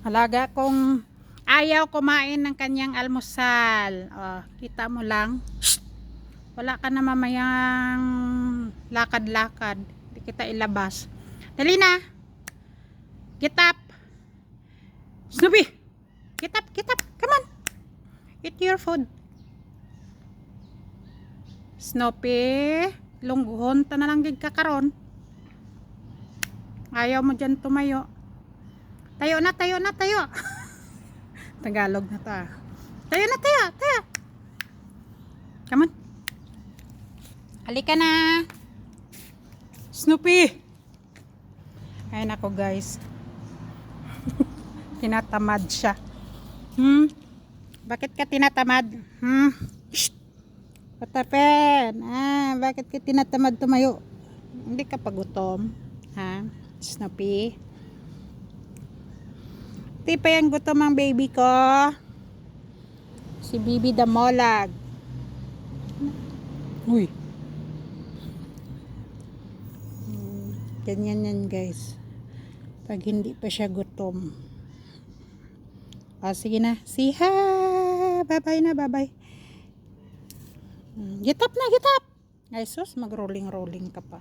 Alaga kong ayaw kumain ng kanyang almusal. Oh, kita mo lang. Shh! Wala ka na mamayang lakad-lakad. Hindi kita ilabas. Dali na. Get up. Snoopy. Get up, get up. Come on. Eat your food. Snoopy. Lungguhon ta na lang gid kakaron. Ayaw mo dyan tumayo. Tayo na, tayo na, tayo. Tagalog na ta. Tayo na, tayo, tayo. Come on. Halika na. Snoopy. Ay nako guys. Tinatamad siya. Bakit ka tinatamad? Shh. Patapen. Bakit ka tinatamad tumayo? Hindi ka pagutom. Ha? Snoopy. Di pa yan gutom ang baby ko. Si Bibi Damolag. Uy. Ganyan yan guys. Pag hindi pa siya gutom. Sige na. See ha. Bye-bye na. Bye-bye. Get up na. Get up. Ay sus. Mag-rolling-rolling ka pa.